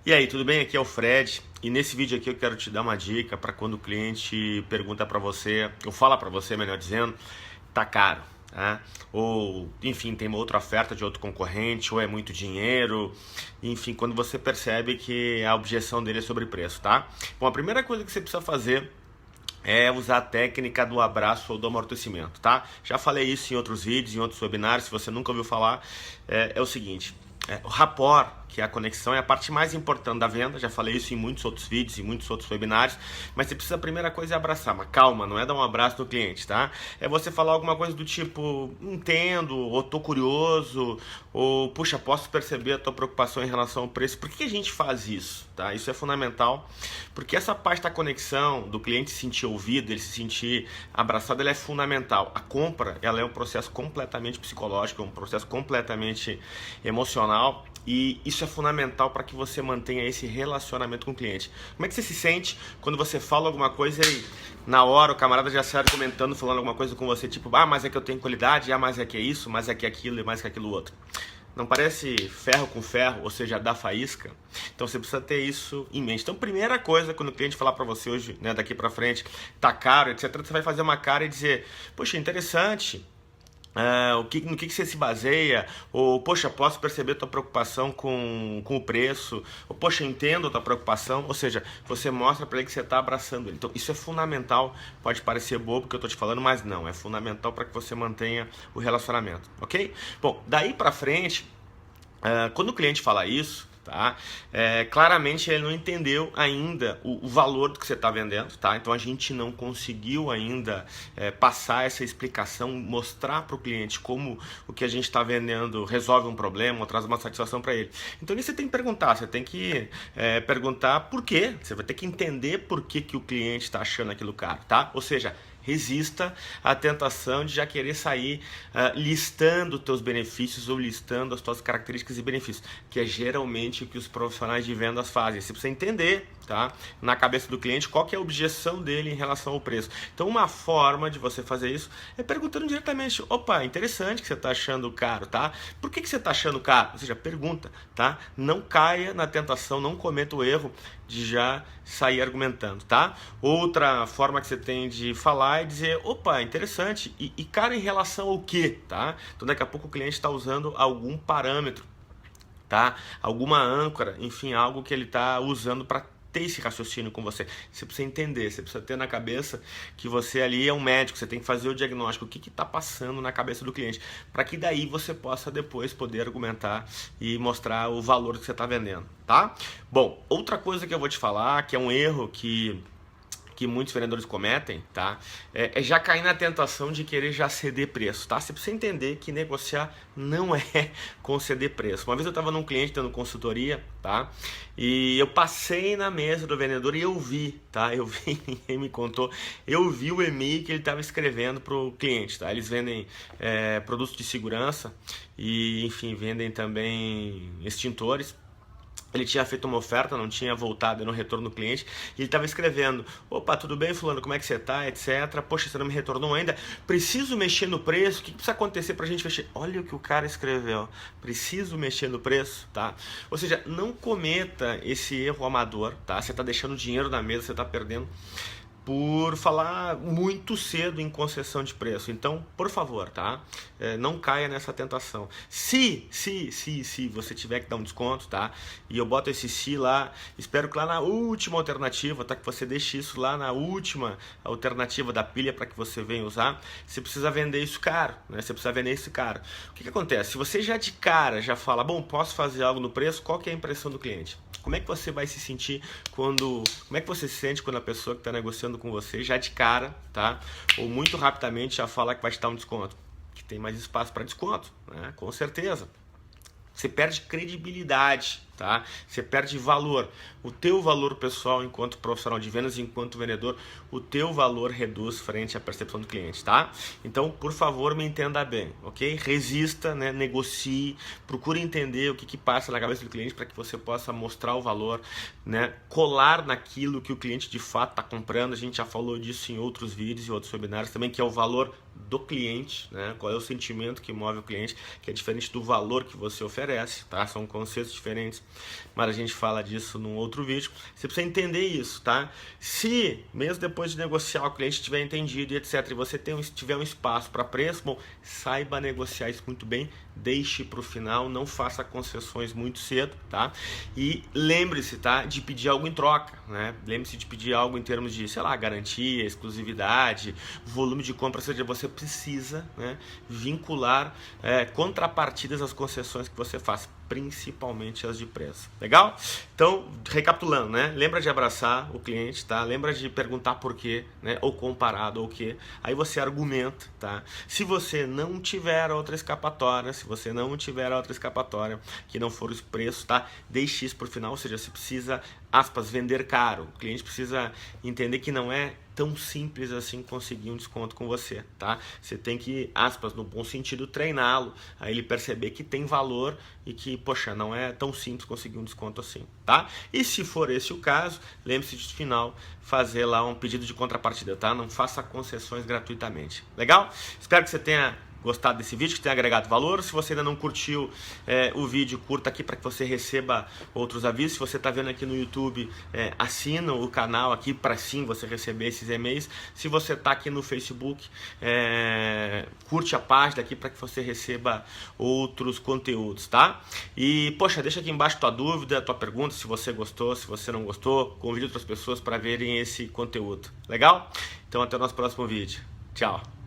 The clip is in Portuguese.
E aí, tudo bem? Aqui é o Fred e nesse vídeo aqui eu quero te dar uma dica para quando o cliente pergunta para você, ou fala para você, melhor dizendo, tá caro, tá? Ou, enfim, tem uma outra oferta de outro concorrente, ou é muito dinheiro, enfim, quando você percebe que a objeção dele é sobre preço, tá? Bom, a primeira coisa que você precisa fazer é usar a técnica do abraço ou do amortecimento, tá? Já falei isso em outros vídeos, em outros webinários, se você nunca ouviu falar, é o seguinte, o rapport, que é a conexão, é a parte mais importante da venda. Já falei isso em muitos outros vídeos, em muitos outros webinários, mas você precisa, a primeira coisa é abraçar, mas calma, não é dar um abraço no cliente, tá? É você falar alguma coisa do tipo, entendo, ou tô curioso, ou puxa, posso perceber a tua preocupação em relação ao preço. Por que a gente faz isso, tá? Isso é fundamental, porque essa parte da conexão, do cliente se sentir ouvido, ele se sentir abraçado, ela é fundamental. A compra, ela é um processo completamente psicológico, é um processo completamente emocional, e isso é fundamental para que você mantenha esse relacionamento com o cliente. Como é que você se sente quando você fala alguma coisa e na hora o camarada já sai argumentando, falando alguma coisa com você, tipo, ah, mas é que eu tenho qualidade, ah, mas é que é isso, mas é que é aquilo e mais que aquilo outro. Não parece ferro com ferro, ou seja, dá faísca? Então você precisa ter isso em mente. Então, primeira coisa, quando o cliente falar para você hoje, né, daqui para frente, tá caro, etc., você vai fazer uma cara e dizer, poxa, interessante. No que você se baseia? Ou, poxa, posso perceber tua preocupação com o preço? Ou, poxa, entendo a tua preocupação. Ou seja, você mostra para ele que você está abraçando ele. Então, isso é fundamental. Pode parecer bobo o que eu estou te falando, mas não. É fundamental para que você mantenha o relacionamento, ok? Bom, daí para frente, quando o cliente fala isso, tá? Claramente ele não entendeu ainda o valor do que você está vendendo, tá? Então a gente não conseguiu ainda passar essa explicação, mostrar para o cliente como o que a gente está vendendo resolve um problema ou traz uma satisfação para ele. Então isso você tem que perguntar, você tem que perguntar por quê, você vai ter que entender por que o cliente está achando aquilo caro, tá? Ou seja, resista à tentação de já querer sair listando os teus benefícios ou listando as tuas características e benefícios, que é geralmente o que os profissionais de vendas fazem. Você precisa entender, tá, na cabeça do cliente qual que é a objeção dele em relação ao preço. Então uma forma de você fazer isso é perguntando diretamente, opa, interessante que você está achando caro, tá? Por que você está achando caro? Ou seja, pergunta, tá? Não caia na tentação, não cometa o erro de já sair argumentando, tá? Outra forma que você tem de falar é dizer, opa, interessante, e cara, em relação ao quê, tá? Então daqui a pouco o cliente está usando algum parâmetro, tá? Alguma âncora, enfim, algo que ele está usando para ter esse raciocínio com você. Você precisa entender, você precisa ter na cabeça que você ali é um médico, você tem que fazer o diagnóstico, o que está passando na cabeça do cliente, para que daí você possa depois poder argumentar e mostrar o valor que você está vendendo, tá? Bom, outra coisa que eu vou te falar, que é um erro que muitos vendedores cometem, tá? É já cair na tentação de querer já ceder preço, tá? Você precisa entender que negociar não é conceder preço. Uma vez eu estava num cliente dando consultoria, tá? E eu passei na mesa do vendedor e eu vi, tá? Eu vi, ninguém me contou, eu vi o e-mail que ele estava escrevendo para o cliente, tá? Eles vendem produtos de segurança e, enfim, vendem também extintores. Ele tinha feito uma oferta, não tinha voltado no retorno do cliente, e ele estava escrevendo, opa, tudo bem, fulano, como é que você está, etc. Poxa, você não me retornou ainda, preciso mexer no preço, o que precisa acontecer para a gente mexer? Olha o que o cara escreveu, preciso mexer no preço, tá? Ou seja, não cometa esse erro amador, tá? Você está deixando dinheiro na mesa, você está perdendo por falar muito cedo em concessão de preço. Então, por favor, tá? Não caia nessa tentação. Se você tiver que dar um desconto, tá? E eu boto esse se lá, espero que lá na última alternativa, tá? Que você deixe isso lá na última alternativa da pilha para que você venha usar. Você precisa vender isso caro, né? Você precisa vender isso caro. O que acontece? Se você já de cara já fala, bom, posso fazer algo no preço, qual que é a impressão do cliente? Como é que você vai se sentir quando... Como é que você se sente quando a pessoa que está negociando com você já de cara, tá? Ou muito rapidamente já fala que vai te dar um desconto? Que tem mais espaço para desconto, né? Com certeza. Você perde credibilidade, tá? Você perde valor. O teu valor pessoal enquanto profissional de vendas, enquanto vendedor, o teu valor reduz frente à percepção do cliente, tá? Então, por favor, me entenda bem, ok? Resista, né? Negocie, procure entender o que passa na cabeça do cliente para que você possa mostrar o valor, né? Colar naquilo que o cliente de fato está comprando. A gente já falou disso em outros vídeos e outros webinários também, que é o valor do cliente, né? Qual é o sentimento que move o cliente, que é diferente do valor que você oferece, tá? São conceitos diferentes, mas a gente fala disso num outro vídeo. Você precisa entender isso, tá? Se, mesmo depois de negociar, o cliente tiver entendido e etc, e você tiver um espaço para preço, bom, saiba negociar isso muito bem, deixe para o final, não faça concessões muito cedo, tá? E lembre-se, tá, de pedir algo em troca, né? Lembre-se de pedir algo em termos de, sei lá, garantia, exclusividade, volume de compra, ou seja, você precisa, né, vincular contrapartidas às concessões que você faz, principalmente as de preço. Legal? Então, recapitulando, né? Lembra de abraçar o cliente, tá? Lembra de perguntar por quê, né? Ou comparado ao quê. Aí você argumenta, tá? Se você não tiver outra escapatória, que não for os preços, tá? Deixe isso pro final, ou seja, você precisa, aspas, vender caro. O cliente precisa entender que não é tão simples assim conseguir um desconto com você, tá? Você tem que, aspas, no bom sentido, treiná-lo, a ele perceber que tem valor e que, poxa, não é tão simples conseguir um desconto assim, tá? E se for esse o caso, lembre-se de, no final, fazer lá um pedido de contrapartida, tá? Não faça concessões gratuitamente, legal? Espero que você tenha gostado desse vídeo, que tenha agregado valor. Se você ainda não curtiu o vídeo, curta aqui para que você receba outros avisos. Se você está vendo aqui no YouTube, assina o canal aqui para sim você receber esses e-mails. Se você está aqui no Facebook, curte a página aqui para que você receba outros conteúdos, tá? E, poxa, deixa aqui embaixo tua dúvida, tua pergunta, se você gostou, se você não gostou. Convide outras pessoas para verem esse conteúdo. Legal? Então, até o nosso próximo vídeo. Tchau!